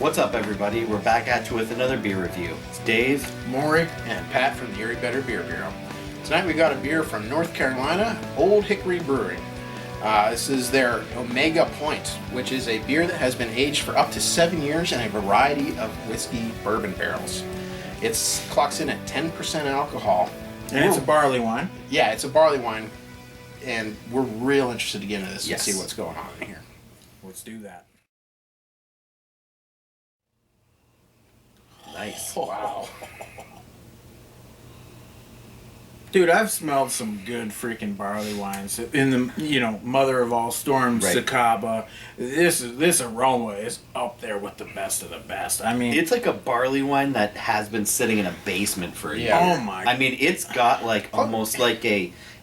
What's up, everybody? We're back at you with another beer review. It's Dave, Maury, and Pat from the Erie Better Beer Bureau. Tonight we got a beer from North Carolina, Olde Hickory Brewing. This is their Omega Point, which is a beer that has been aged for up to 7 years in a variety of whiskey bourbon barrels. It clocks in at 10% alcohol. And it's a barley wine. Yeah, it's a barley wine, and we're real interested to get into this Yes. and see what's going on in here. Let's do that. nice. Wow. Dude, I've smelled some good freaking barley wines in the, Mother of All Storms, Right. Sakaba. This aroma is up there with the best of the best. I mean, It's like a barley wine that has been sitting in a basement for a year. Yeah. oh my. I mean, it's got like almost like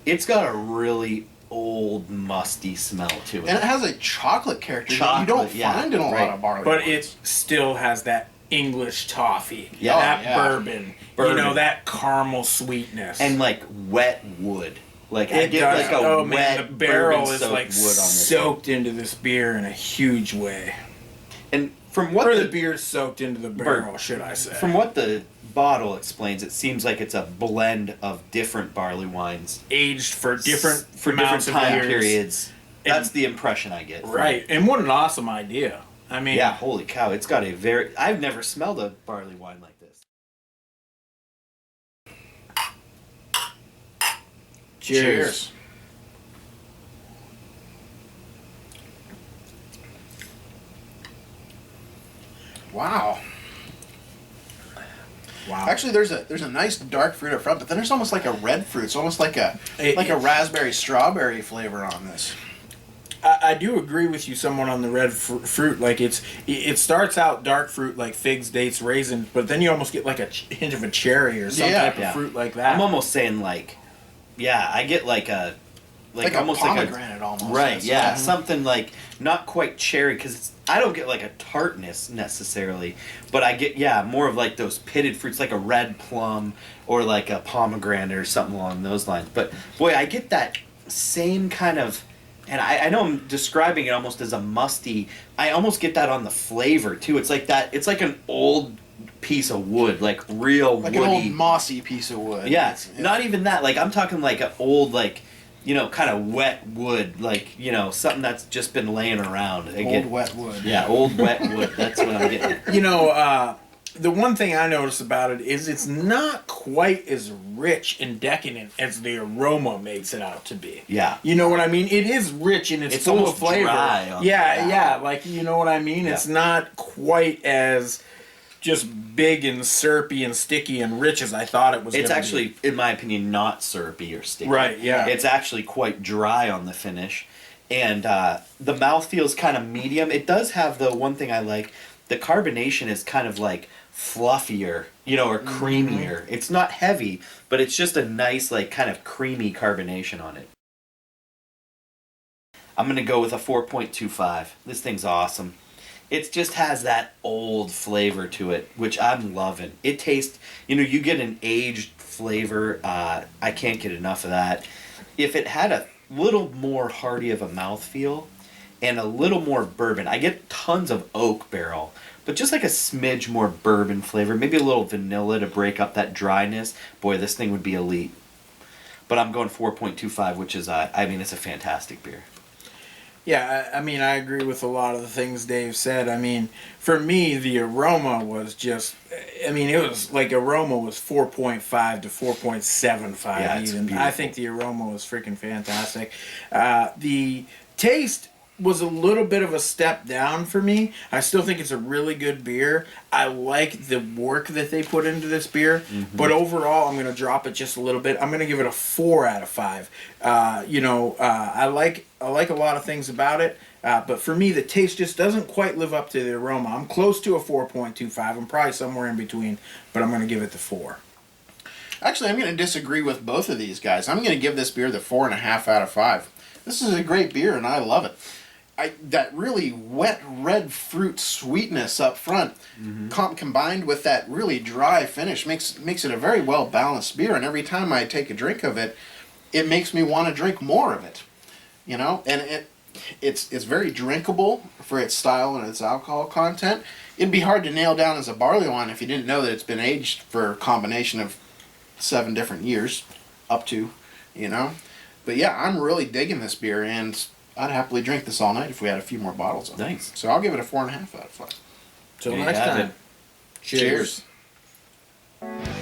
it's got a really old, musty smell to it. And it has a chocolate character that you don't Chocolate, yeah, find in a right. lot of barley But wines. it still has that English toffee. Yeah. That Oh, yeah. bourbon. Bourbon. That caramel sweetness. And like wet wood. Like I it get does. like a oh wet man, the barrel is bourbon-soaked like wood on this soaked into this beer in a huge way. thing. And from what Or the the beer's soaked into the barrel, should I say. from what the bottle explains, it seems like it's a blend of different barley wines Aged for different for different amounts of time years. periods. That's And- the impression I get. from Right, it. and what an awesome idea. I mean, Yeah, holy cow! It's got a very. I've never smelled a barley wine like this. cheers. Wow. Wow. Actually, there's a nice dark fruit up front, but then there's almost like a red fruit. It's almost like a It- a raspberry strawberry flavor on this. I do agree with you somewhat on the red fruit. Like it starts out dark fruit like figs, dates, raisins, but then you almost get like a hint of a cherry or some Yeah. type of Yeah. fruit like that. I'm almost saying like, yeah, I get like a, Like almost a like pomegranate almost. right, That's- yeah, something like not quite cherry because I don't get like a tartness necessarily, but I get more of like those pitted fruits like a red plum or like a pomegranate or something along those lines. But boy, I get that same kind of. And I know I'm describing it almost as a musty. I almost get that on the flavor too. It's like that. It's like an old piece of wood, like real Like woody. an old mossy piece of wood. Yeah, It's- not even that. Like I'm talking like an old, like kind of wet wood, like something that's just been laying around. old wet wood. Yeah, old wet wood. That's what I'm getting. The one thing I notice about it is it's not quite as rich and decadent as the aroma makes it out to be. Yeah. You know what I mean? It is rich and it's full almost of flavor. dry on Yeah, like you know what I mean? Yeah. It's not quite as just big and syrupy and sticky and rich as I thought it was It's gonna actually, in my opinion, not syrupy or sticky. Right, yeah. It's actually quite dry on the finish. And the mouth feels kind of medium. It does have the one thing I like. The carbonation is kind of like fluffier, or creamier. It's not heavy, but it's just a nice, like, kind of creamy carbonation on it. I'm going to go with a 4.25. This thing's awesome. It just has that old flavor to it, which I'm loving. It tastes, you get an aged flavor. I can't get enough of that. If it had a little more hearty of a mouthfeel and a little more bourbon, I get tons of oak barrel, but just like a smidge more bourbon flavor, maybe a little vanilla to break up that dryness. Boy, this thing would be elite. But I'm going 4.25, which is, it's a fantastic beer. Yeah, I mean, I agree with a lot of the things Dave said. I mean, for me, the aroma was just, it was like aroma was 4.5 to 4.75 Yeah, it's even. beautiful. I think the aroma was freaking fantastic. The taste was a little bit of a step down for me. I still think it's a really good beer. I like the work that they put into this beer, but overall, I'm going to drop it just a little bit. I'm going to give it a 4 out of 5. I like a lot of things about it, but for me, the taste just doesn't quite live up to the aroma. I'm close to a 4.25. I'm probably somewhere in between, but I'm going to give it the 4. Actually, I'm going to disagree with both of these guys. I'm going to give this beer the 4.5 out of 5. This is a great beer, and I love it. That really wet red fruit sweetness up front, combined with that really dry finish, makes it a very well balanced beer. And every time I take a drink of it, it makes me want to drink more of it. And It's very drinkable for its style and its alcohol content. It'd be hard to nail down as a barley wine if you didn't know that it's been aged for a combination of 7 different years, up to, you know. But yeah, I'm really digging this beer, and I'd happily drink this all night if we had a few more bottles of it. Nice. So I'll give it a 4.5 out of 5. Till There you next have time. it. Cheers. Cheers.